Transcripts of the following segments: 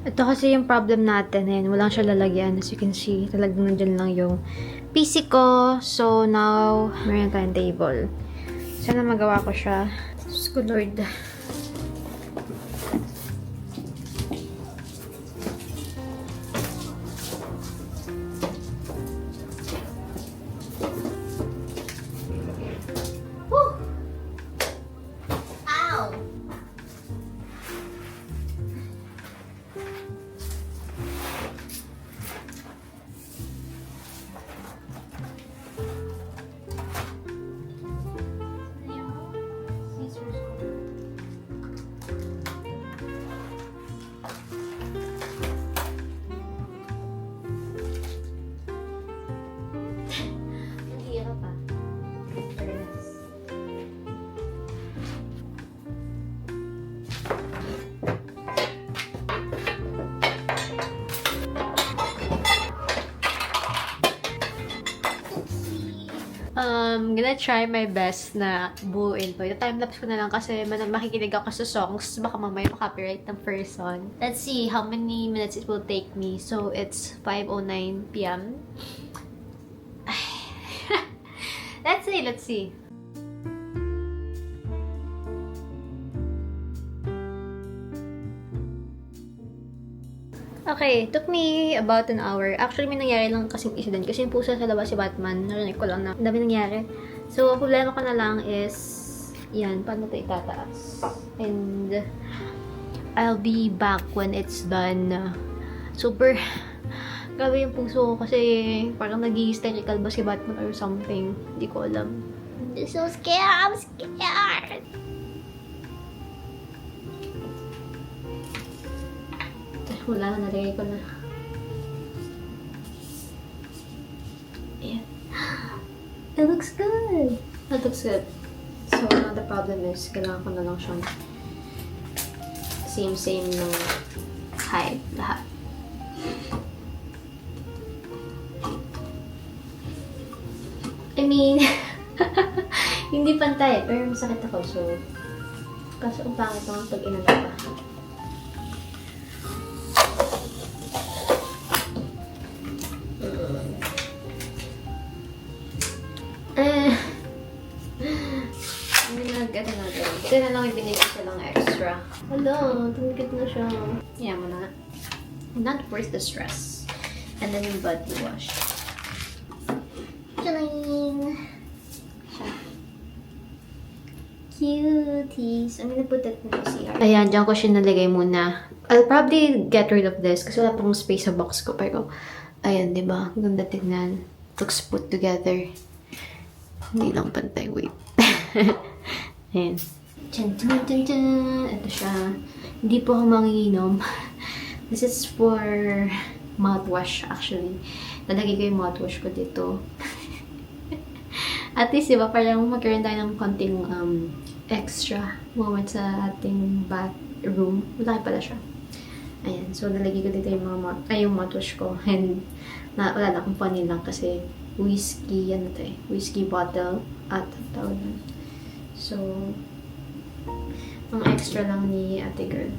Ito kasi yung problem natin. Ayan, walang siya lalagyan. As you can see, talagang nandyan lang yung PC ko. So, now, meron tayong table. Sana magawa ko siya. Diyos ko, Lord. Gonna try my best na buuin to. Yung time-lapse ko na lang kasi makikinig ako sa songs. Baka mamaya makapiright ng person. Let's see how many minutes it will take me. So, it's 5:09 p.m. Let's see. Okay, it took me about an hour. Actually, may nangyari lang kasing incident. Kasi yung pusa sa labas si Batman, narinig ko lang na dami nangyari. So, ang problema ko na lang is, yan, paano ito itataas? And, I'll be back when it's done. Super, grabe yung puso ko kasi parang nag-hysterical ba si Batman or something. Hindi ko alam. I'm so scared! I'm scared! Wala, nalagay ko na. Ayan. It looks good! That looks good. So, now the problem is, kailangan ko na lang siyang same ng height, lahat. I mean, hindi pantay, pero masakit ako, so, kaso ang pangit naman pag inano pa. Ito na lang ibinigay siya lang extra. Hello, tumikit na siya. Yeah, mo na. Not worth the stress. And then yung body wash. Chaling! Siya. Cuties. I'm gonna put that in the CR. Ayan, dyan ko siya nalagay muna. I'll probably get rid of this kasi wala pang space sa box ko. Pero, ayan, diba? Ganda tignan. Looks put together. Hindi lang pantay. Wait. Ayan. Dun, dun, dun, dun. Ito siya. Hindi po ako manginginom. This is for mouthwash, actually. Nalagay ko yung mouthwash ko dito. At least, diba, parang magkaroon tayo ng konting extra moment sa ating bathroom. Malaki pala siya. Ayan. So, nalagay ko dito yung yung mouthwash ko. And, wala na akong panin lang kasi whiskey, ano to eh. Whiskey bottle at tawag na. So, ang extra lang ni ate girl.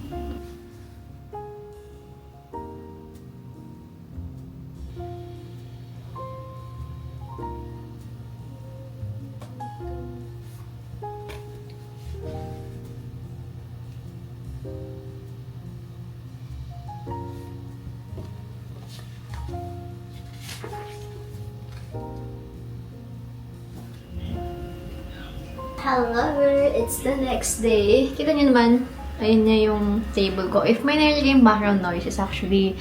Hello! It's the next day. Kita niyo naman, ayun na yung table ko. If may narinig yung background noise, it's actually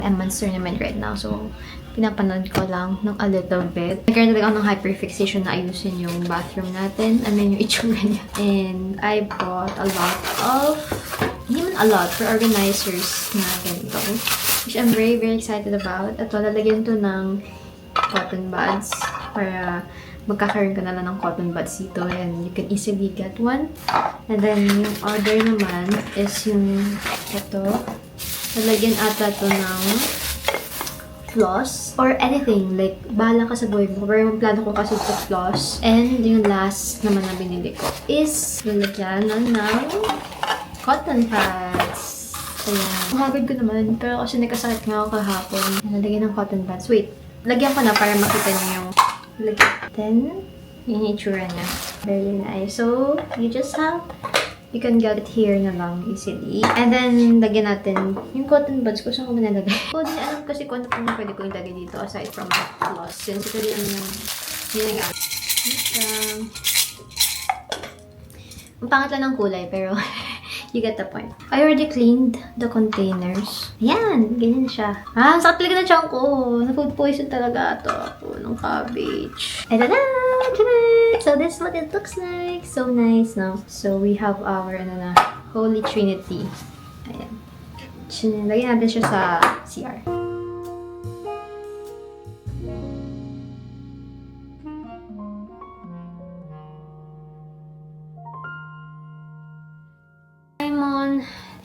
a monster naman right now. So, pinapanood ko lang ng a little bit. Nagkaroon talaga ako ng hyperfixation na ayusin yung bathroom natin. And then yung itsura niya. And I bought a lot of, hindi man a lot, for organizers na ganito. Which I'm very, very excited about. At lalagyan to ng cotton buds para magkakaroon ka na lang ng cotton buds dito and you can easily get one. And then, yung other naman is yung ito. Nalagyan ata to ng floss or anything. Like, bahala ka sa buhay mo. Pero yung plano ko kasi to floss. And yung last naman na binili ko is lalagyan ng cotton pads. Ayan. Ang hagod ko naman, pero kasi nagkasakit nga ako kahapon. Nalagyan ng cotton buds. Wait, lagyan ko na para makita niyo yung then, yun yung itsura niya. Very nice. So, you can get it here na lang easily. And then, lagyan natin yung cotton buds ko. Saan ko manalagay? Ko din alam kasi kung ano pang pwede ko ilagay dito aside from the floss. Since ito din yung nilagang. Ang pangat lang ng kulay, pero you get the point. I already cleaned the containers. Ayan, ganyan siya. Ah, sakit talaga na tiyan ko. Na-food poison talaga ito ako ng cabbage. And tada! So this is what it looks like. So nice, no? So we have our Holy Trinity. Ayan. Lagyan natin siya sa CR.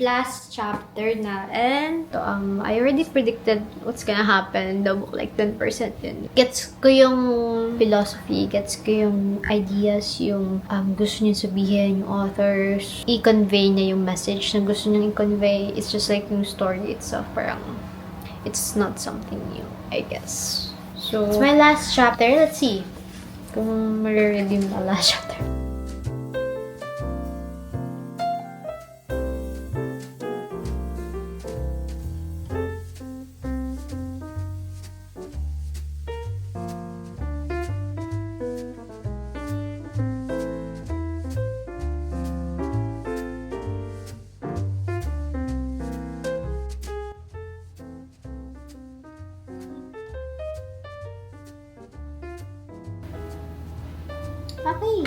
Last chapter na, and I already predicted what's gonna happen. The book, like 10% yun. Gets ko yung philosophy, gets ko yung ideas, yung gusto niya sabihin, yung authors. I-convey niya yung message na gusto niya i-convey. It's just like yung story itself, parang it's not something new, I guess. So, it's my last chapter. Let's see kung mariredeem na last chapter. Okay,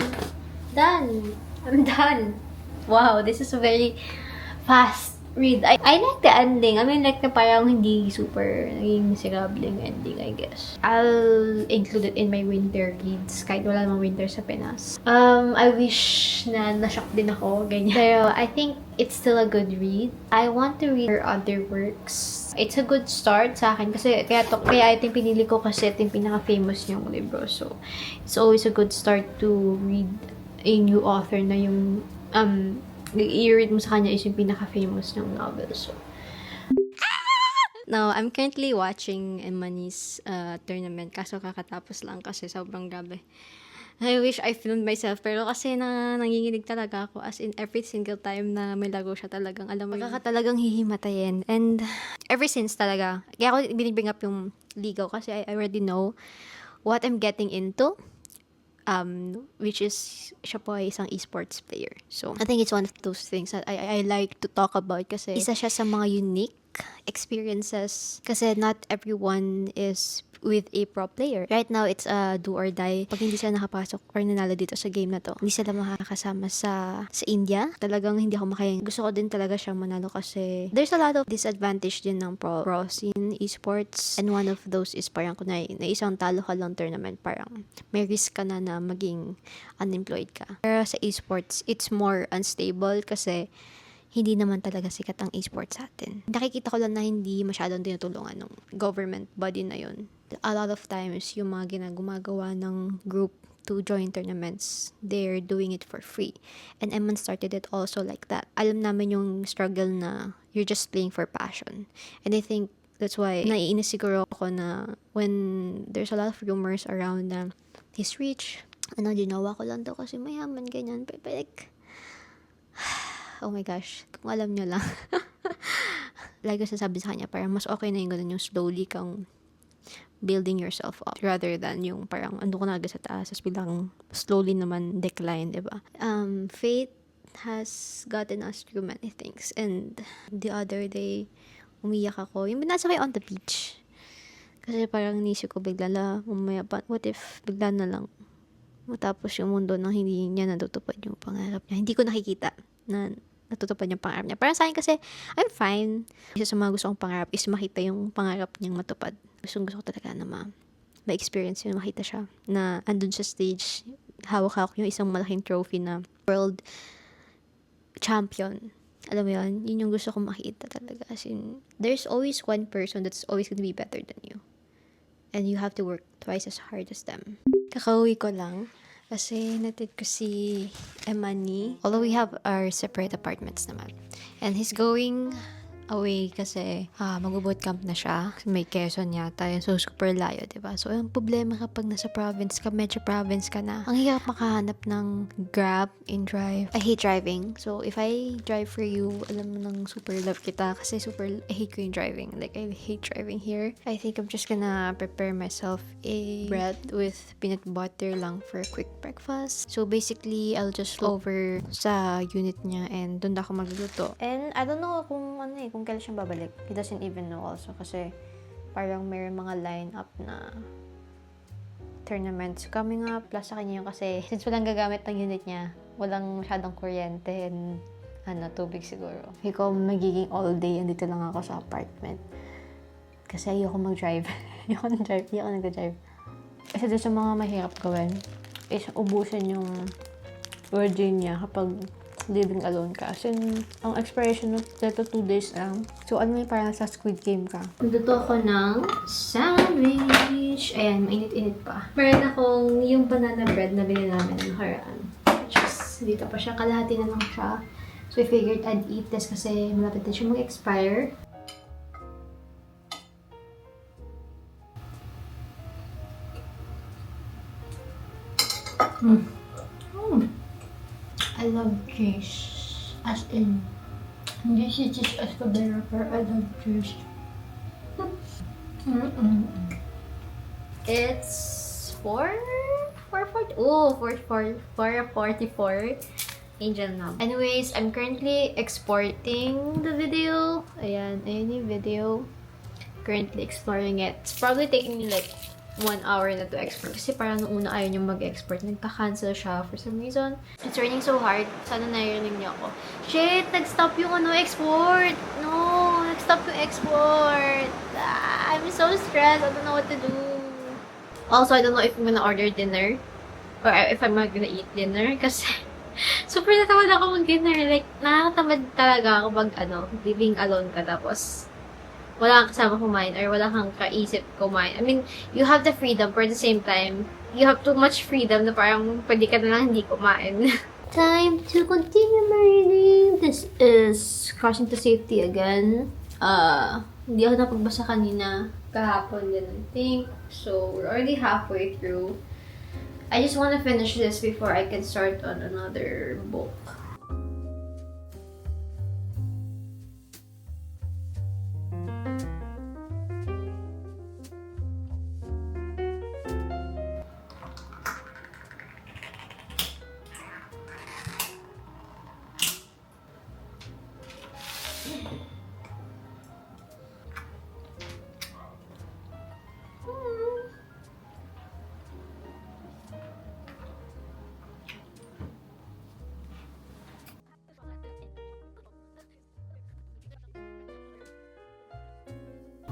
done. I'm done. Wow, this is a very fast read. I like the ending. I mean, like na parang hindi super naging miserable ending, I guess. I'll include it in my winter reads kahit wala namang winter sa Pinas. I wish na na-shock din ako, ganyan. Pero I think it's still a good read. I want to read her other works. It's a good start sa akin kasi kaya I think pinili ko kasi ito yung pinaka-famous niyang libro. So, it's always a good start to read a new author na yung i-read mo sa kanya is yung pinaka-famous niyang novel. So, now, I'm currently watching Emma's tournament kaso kakatapos lang kasi sobrang grabe. I wish I filmed myself pero kasi nanginginig talaga ako as in every single time na may lago siya talagang alam mo talagang hihimatayin. And ever since talaga, kaya ako binibring up yung ligaw kasi I already know what I'm getting into. Which is siya po ay isang esports player. So, I think it's one of those things that I like to talk about kasi isa siya sa mga unique experiences kasi not everyone is with a pro player. Right now, it's a do or die. Pag hindi sila nakapasok or nanalo dito sa game na to, hindi sila makakasama sa India. Talagang hindi ako makayang. Gusto ko din talaga siyang manalo kasi there's a lot of disadvantage din ng pro scene esports. And one of those is parang kung na isang talo ka lang tournament, parang may risk ka na maging unemployed ka. Pero sa esports, it's more unstable kasi hindi naman talaga sikat ang esports sa atin. Nakikita ko lang na hindi masyadong tinutulungan ng government body na yun. A lot of times, yung mga gumagawa ng group to join tournaments, they're doing it for free. And Eman started it also like that. Alam namin yung struggle na you're just playing for passion. And I think that's why naiinis siguro ako na when there's a lot of rumors around na he's rich, ginawa ko lang daw kasi mayaman, ganyan. But like, oh my gosh, kung alam nyo lang. Like ko sasabi sa kanya, parang mas okay na yung ganun, yung slowly kang building yourself up rather than yung parang ando ko na agad sa taas tapos bilang slowly naman decline, diba? Fate has gotten us through many things, and the other day umiyak ako yung binasa ko on the beach kasi parang nisip ko bigla la umaya pa, what if bigla na lang matapos yung mundo nang hindi niya natutupad yung pangarap niya, hindi ko nakikita na natutupad yung pangarap niya. Parang sa akin kasi, I'm fine. Isa sa mga gusto kong pangarap is makita yung pangarap niyang matupad. Gusto ko talaga na ma-experience yun, makita siya. Na andun sa stage, hawak-hawak yung isang malaking trophy na world champion. Alam mo yun? Yun yung gusto kong makita talaga. As in, there's always one person that's always gonna be better than you. And you have to work twice as hard as them. Kakauwi ko lang. Kasi natid ko si Emani. Although we have our separate apartments naman. And he's going away kasi mag-bootcamp na siya. May Quezon yata yun. So, super layo, diba? So, ang problema kapag nasa province ka, medyo province ka na, ang hirap makahanap ng Grab in drive. I hate driving. So, if I drive for you, alam mo nang super love kita kasi I hate ko yung driving. Like, I hate driving here. I think I'm just gonna prepare myself a bread with peanut butter lang for a quick breakfast. So, basically, I'll just over sa unit niya and doon ako magluluto. And I don't know kung kailan siya babalik. He doesn't even know also kasi parang may mga line-up na tournaments coming up. Plus sa kanya yung kasi since walang gagamit ng unit niya, walang masyadong kuryente and tubig siguro. Ikaw magiging all day andito lang ako sa apartment. Kasi ayoko mag-drive. ayoko nag-drive. Isa din sa mga mahirap gawin is ubusin yung Virginia kapag living alone ka. As in, ang expiration ng 2 days lang. So, parang sa Squid Game ka. Nagluto ako ng sandwich. Ayan, mainit-init pa. Meron akong yung banana bread na binili namin ng nakaraan. Which is, dito pa siya. Kalahati na lang siya. So, I figured I'd eat this kasi malapit na siya mag-expire. I love cheese. As in, hindi si cheese escudero, pero I love cheese. It's 4:44. Oh, 4:44. Angel now. Anyways, I'm currently exporting the video. Ayan yung video. Currently exploring it. It's probably taking me like 1 hour na to export. Kasi parang nung una ayaw niyo mag-export. Nagka-cancel siya for some reason. It's raining so hard. Sana narinig niyo ako. Shit! Nag-stop yung export! No! Nag-stop yung export! I'm so stressed. I don't know what to do. Also, I don't know if I'm gonna order dinner. Or if I'm gonna eat dinner. Kasi super natamad ako mag-dinner. Like, nakakatamad talaga ako living alone ka. Tapos, wala kang kasama kumain or wala kang kaisip kumain. I mean, you have the freedom, but at the same time, you have too much freedom na parang pwede ka na lang hindi kumain. Time to continue my reading. This is Crossing to Safety again. Hindi ako napagbasa kanina. Kahapon din, I think. So, we're already halfway through. I just want to finish this before I can start on another book.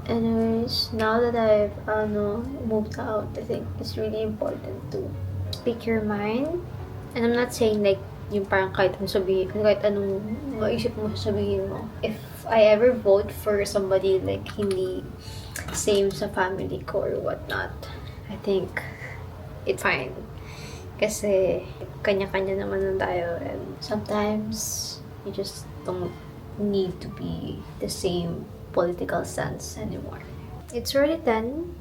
Anyways, now that I've moved out, I think it's really important to speak your mind. And I'm not saying like yung parang kahit anong maisip mo sasabihin mo. If I ever vote for somebody like hindi same sa family ko or whatnot, I think it's fine. Kasi kanya-kanya naman lang tayo and sometimes you just don't need to be the same political stance anymore. It's already 10.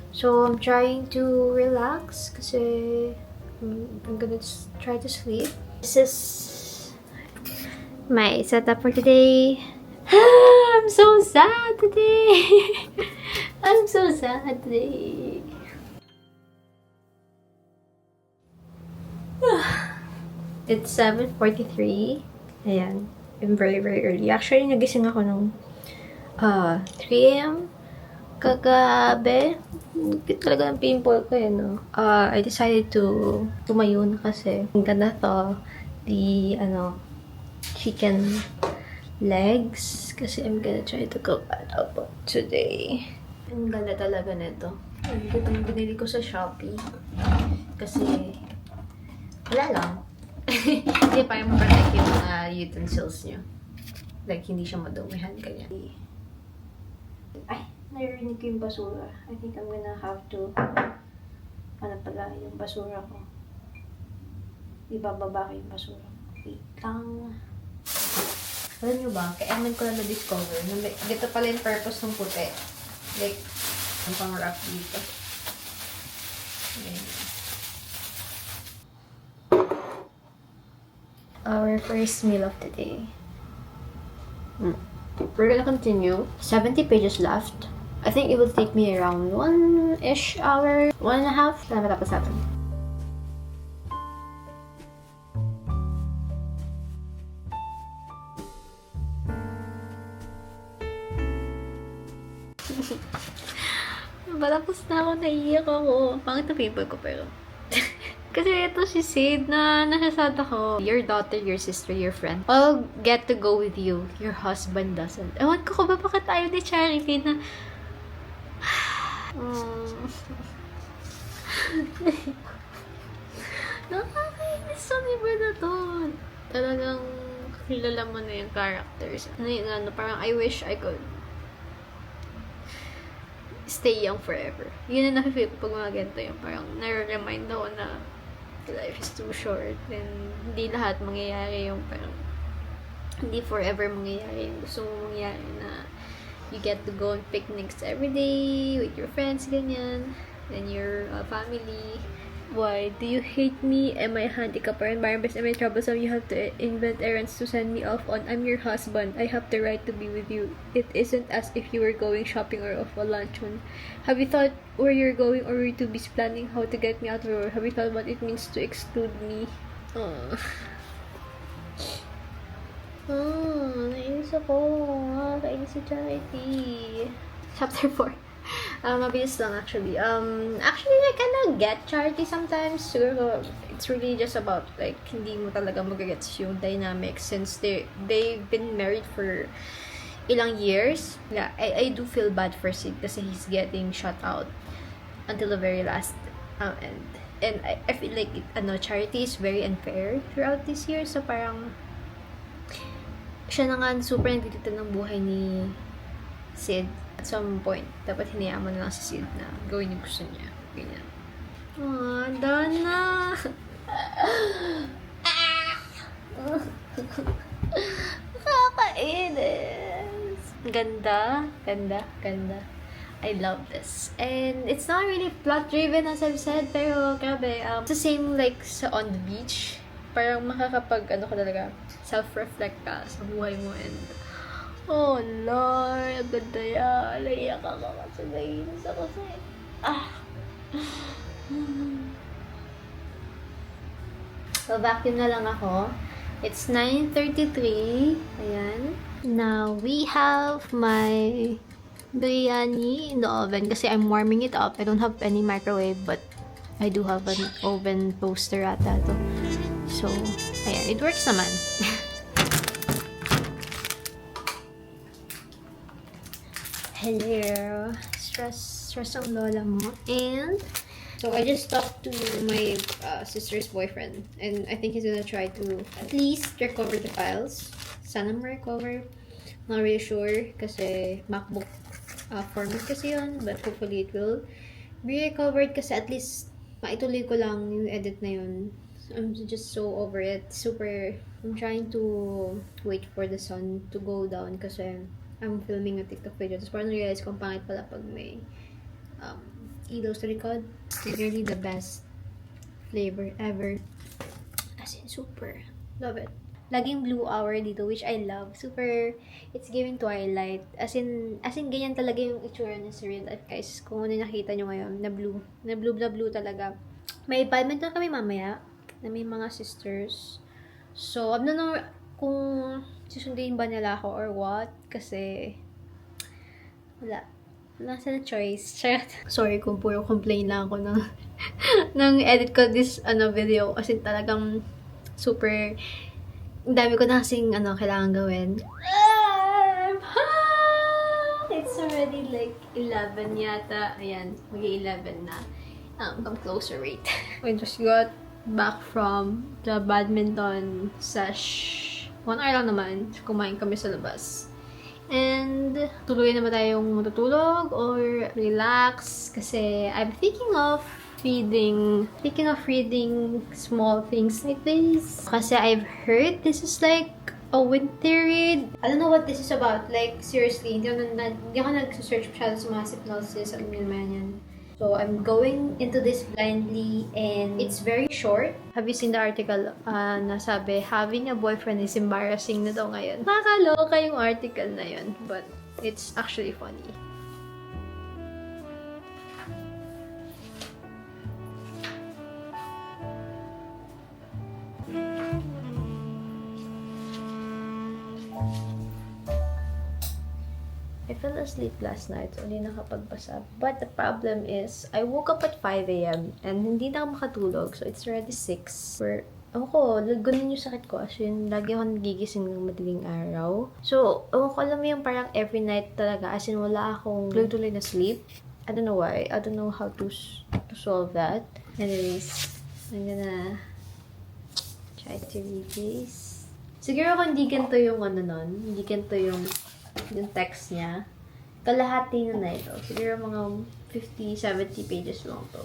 So I'm trying to relax kasi I'm gonna try to sleep. This is my setup for today. I'm so sad today. I'm so sad today. It's 7:43. Ayan. I'm very, very early. Actually, nagising ako nung 3 a.m. kagabi. Talaga ng pimple ko no? I decided to tumayo na kasi I'm gonna thaw the chicken legs kasi I'm gonna try to cook that up today. Ang ganda talaga nito. Itong binili ko sa Shopee kasi wala lang. Hindi pa yung protect yung mga utensils nyo. Like, hindi siya madumihan ganyan. Ay, narinig ko yung basura. I think I'm gonna have to yung basura ko. Ibababa ko yung basura ko. Wait lang. Alam nyo ba, kaya naman ko na na-discover na dito pala yung purpose ng puti. Like, ang pang-wrap dito. Ayan. Our first meal of the day. We're gonna continue. 70 pages left. I think it will take me around 1-ish hour, 1.5. Sana matapos natin. Matapos na ako, naiiyak ako. Pangit na paper ko pero. Kasi ito si Sid na nasasad ako. Your daughter, your sister, your friend all get to go with you. Your husband doesn't. Ewan ko ba bakit tayo ni Charity na nakakainis sa libro na to. Talagang kilala mo na yung characters. Parang I wish I could stay young forever. Yun ang nakifeel ko pag mga ganito yung parang nare-remind ako na life is too short and hindi lahat mangyayari yung parang hindi forever mangyayari yung gusto mo mangyayari na you get to go on picnics every day with your friends, ganyan, and your family. Why do you hate me? Am I handicapped or embarrassed? Am I troublesome? You have to invent errands to send me off on. I'm your husband. I have the right to be with you. It isn't as if you were going shopping or off a luncheon. Have you thought where you're going or where to be planning how to get me out of your? Have you thought what it means to exclude me? Nainis ako. Kainis si Charity. Chapter 4. Mabilis lang actually. Actually, I kinda get Charity sometimes. Siguro, it's really just about, like, hindi mo talaga magagets yung dynamics since they've been married for ilang years. Yeah, I do feel bad for Sid kasi he's getting shut out until the very last end. And I feel like, Charity is very unfair throughout this year. So, parang, siya na nga super nagtitito ng buhay ni Sid. At some point, dapat hinayaan mo na lang si Sid na gawin yung gusto niya. Ganyan. Dana! Nakakainis! Ganda. I love this. And it's not really plot-driven as I've said, pero grabe. It's the same like sa On the Beach. Parang makakapag, talaga, self-reflect ka sa buhay mo and oh, Lord. Ang ganda yan. Naiyak ako kasi nainis ako sa So, vacuum na lang ako. It's 9:33. Ayan. Now, we have my biryani in the oven kasi I'm warming it up. I don't have any microwave but I do have an oven toaster ata to. So, ayan. It works naman. Hello. Stress ang lola mo. And, so I just talked to my sister's boyfriend. And I think he's gonna try to at least recover the files. Sana ma-recover. Not really sure. Kasi MacBook format kasi yun. But hopefully it will be recovered. Kasi at least maituloy ko lang yung edit na yun. I'm just so over it. I'm trying to wait for the sun to go down kasi I'm filming a TikTok video. Tapos parang realize kung pangit pala pag may ilaw sa likod. It's really the best flavor ever. As in, super. Love it. Laging blue hour dito, which I love. Super, it's giving twilight. As in ganyan talaga yung itsura niya sa real life, guys. Kung ano nakita nyo ngayon, na blue talaga. May badminton kami mamaya, na may mga sisters. So, I don't know kung susundin ba nila ako or what. Kasi, wala sa na choice. Sorry kung puro complain lang ako ng edit ko this video. Kasi talagang super, dami ko na kasing kailangan gawin. It's already like 11 yata. Ayan, mag-11 na. Come closer, wait. We just got back from the badminton sesh. 1 hour lang naman. Kumain kami sa labas. And, tuloy na ba tayong matutulog or relax? Kasi I'm thinking of reading small things like this. Kasi I've heard this is like a winter read. I don't know what this is about. Like, seriously, hindi ako nag-search masyado sa mga hypnosis. Alam niyo naman yan. So, I'm going into this blindly and it's very short. Have you seen the article na sabi, having a boyfriend is embarrassing na daw ngayon? Nakakaloka yung article na yun, but it's actually funny. I fell asleep last night, so hindi nakapagbasa. But the problem is, I woke up at 5 a.m. and hindi na ako makatulog. So, it's already 6. Ako, ganun yung sakit ko. As in, lagi ako nagigising ng madaling araw. So, ako, alam mo yung parang every night talaga. As in, wala akong tuloy-tuloy na sleep. I don't know why. I don't know how to solve that. Anyways, I'm gonna try to read this. Siguro kung hindi ganito yung hindi ganito yung text niya, kalahati na ito. Siguro mga 50-70 pages lang to.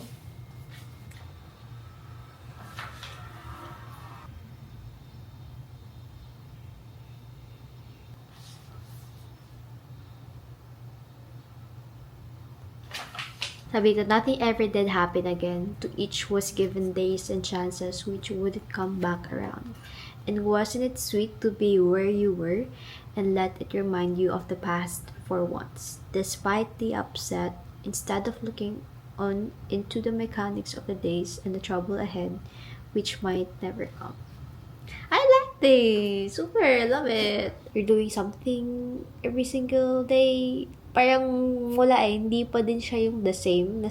Sabi that nothing ever did happen again. To each was given days and chances which wouldn't come back around. And wasn't it sweet to be where you were and let it remind you of the past for once? Despite the upset, instead of looking on into the mechanics of the days and the trouble ahead, which might never come. I like this! Super! I love it! You're doing something every single day. Parang wala hindi pa din siya yung the same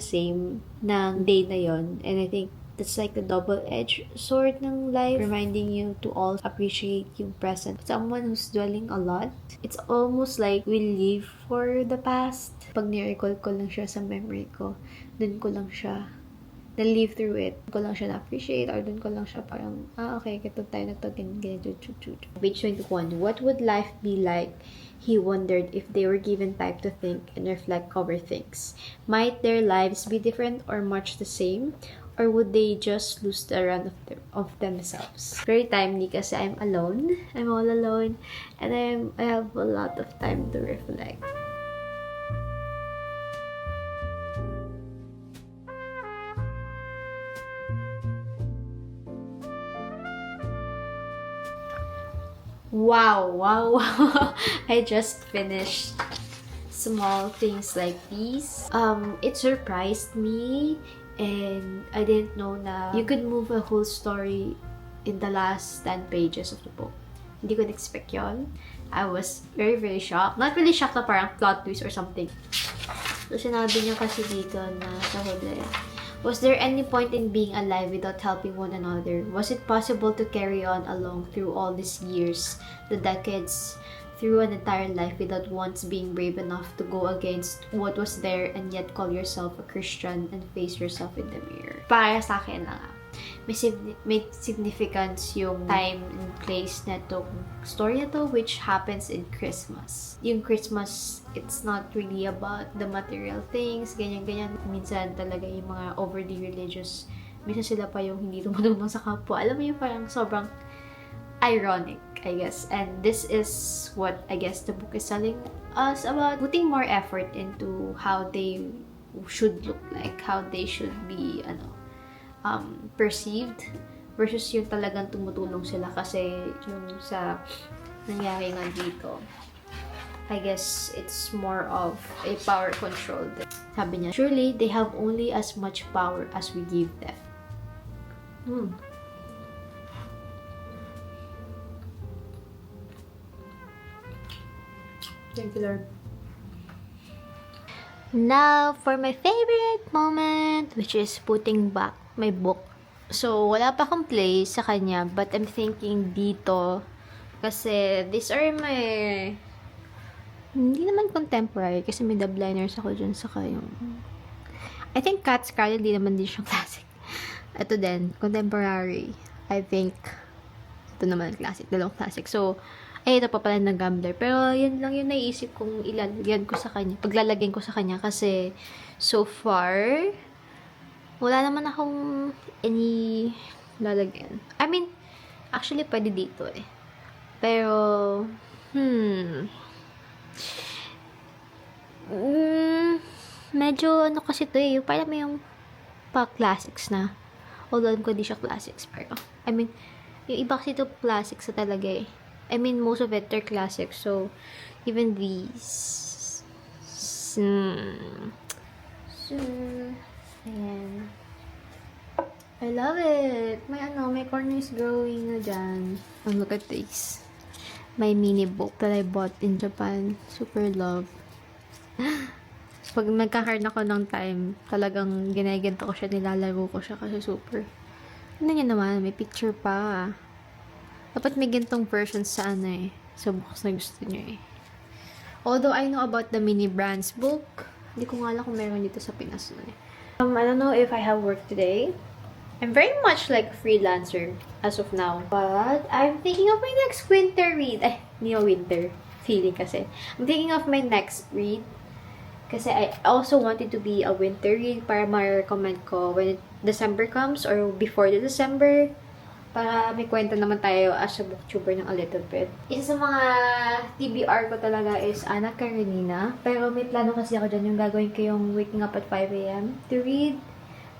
ng day na yon. And I think that's like the double-edged sword ng life, reminding you to all appreciate yung present. Someone who's dwelling a lot, it's almost like we live for the past. Pag ni-recall ko lang siya sa memory ko, dun ko lang siya na-live through it. Dun ko lang siya na-appreciate, or dun ko lang siya parang, okay, kito tayo ganito. Page 21. What would life be like? He wondered if they were given time to think and reflect over things. Might their lives be different or much the same? Or would they just lose the run of themselves? Very timely kasi I'm alone. I'm all alone. And I have a lot of time to reflect. Wow. I just finished small things like these. It surprised me. And I didn't know na you could move a whole story in the last 10 pages of the book. Hindi ko na-expect yun. I was very, very shocked. Not really shocked na parang plot twist or something. So, sinabi niya kasi dito na sa huli, was there any point in being alive without helping one another? Was it possible to carry on along through all these years, the decades, through an entire life without once being brave enough to go against what was there and yet call yourself a Christian and face yourself in the mirror? Para sa akin na nga, may significance yung time and place na itong story na to, which happens in Christmas. Yung Christmas, it's not really about the material things, ganyan-ganyan. Minsan talaga yung mga overly religious, minsan sila pa yung hindi tumutulong sa kapwa. Alam mo yung parang sobrang ironic, I guess. And this is what I guess the book is telling us about putting more effort into how they should look like, how they should be perceived versus yung talagang tumutulong sila kasi yung sa nangyari nga dito. I guess it's more of a power control. Sabi niya, surely they have only as much power as we give them. Thank you, Lord. Now, for my favorite moment, which is putting back my book. So, wala pa akong place sa kanya, but I'm thinking dito, kasi these are my, hindi naman contemporary, kasi may dubliners ako dyan, saka yung, I think Cat Scarlet, hindi naman din siyang classic. Ito din, contemporary. I think, ito naman classic, dalawang classic. So, ito pa pala ng Gambler. Pero, yun lang yung naisip kong ilalagyan ko sa kanya. Paglalagyan ko sa kanya kasi, so far, wala naman akong any lalagyan. I mean, actually, pwede dito eh. Pero, medyo ano kasi to eh. Parang may yung pa-classics na. Although ko di siya classics. Pero, I mean, yung iba kasi to classics na talaga eh. I mean, most of it, they're classics. So, even these. So, ayan. I love it. May corners growing na dyan. Oh, look at this. My mini book that I bought in Japan. Super love. Pag nagkakaroon ako ng time, talagang ginaganto ko siya, nilalaro ko siya kasi super. Ano niya naman, may picture pa. Dapat may gantong version sa sa books na gusto niya eh. Although I know about the mini brands book, hindi ko nga alam kung meron dito sa Pinas na eh. I don't know if I have work today. I'm very much like a freelancer as of now. But I'm thinking of my next winter read. Hindi winter feeling kasi. I'm thinking of my next read. Kasi I also wanted to be a winter read para ma-recommend ko when December comes or before the December. Para may kwenta naman tayo as a booktuber ng a little bit. Isa sa mga TBR ko talaga is Anna Karenina. Pero may plano kasi ako dyan yung gagawin ko yung waking up at 5 a.m. to read.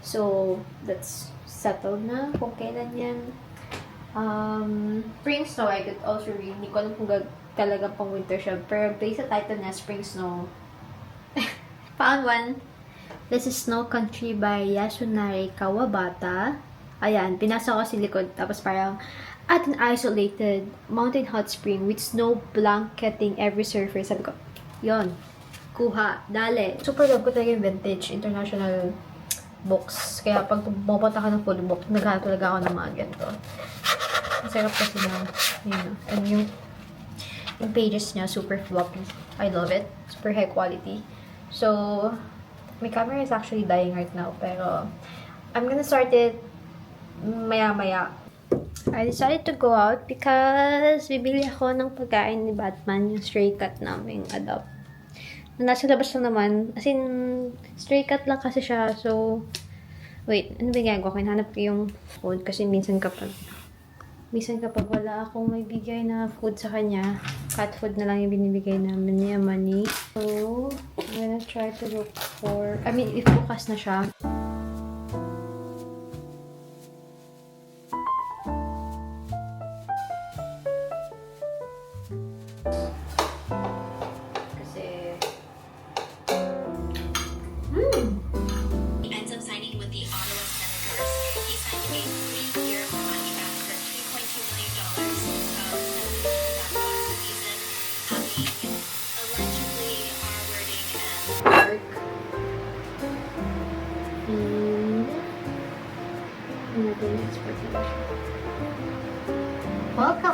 So, that's settled na kung kailan yan. Spring Snow, I could also read. Hindi ko alam kung talagang pang winter siya. Pero based sa title na Spring Snow, found one. This is Snow Country by Yasunari Kawabata. Ayan, pinasa ko sa likod. Tapos parang, at an isolated mountain hot spring with snow blanketing every surface. Sabi ko, yon, kuha, dali. Super love ko talaga yung vintage, international books. Kaya pag pupunta ka ng food book, naghahanap talaga ako ng mga ganito. Ang sarap kasi na, and yung pages niya, super floppy. I love it. Super high quality. So, my camera is actually dying right now, pero I'm gonna start it maya-maya. I decided to go out because bibili ako ng pagkain ni Batman, yung stray cat namin adopt. Nasa labas lang naman. As in, stray cat lang kasi siya. So, wait, ano ba ginagawa ko? Hinahanap ko yung food kasi minsan kapag wala akong may bigay na food sa kanya, cat food na lang yung binibigay namin ni Amani. So, I'm gonna try to look for, if bukas na siya.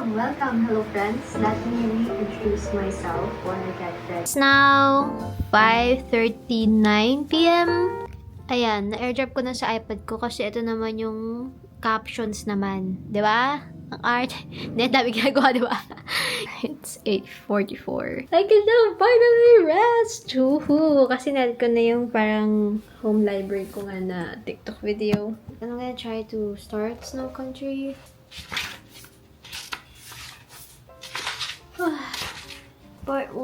Welcome, hello friends. Let me reintroduce myself when I get ready. It's now 5:39 p.m. Ayan, na-airdrop ko na sa iPad ko kasi ito naman yung captions naman. Diba? Ang art. Hindi, dami ginagawa, diba? It's 8:44. I can now finally rest! Woohoo! Kasi nalit ko na yung parang home library ko nga na TikTok video. I'm gonna try to start Snow Country. Part 1.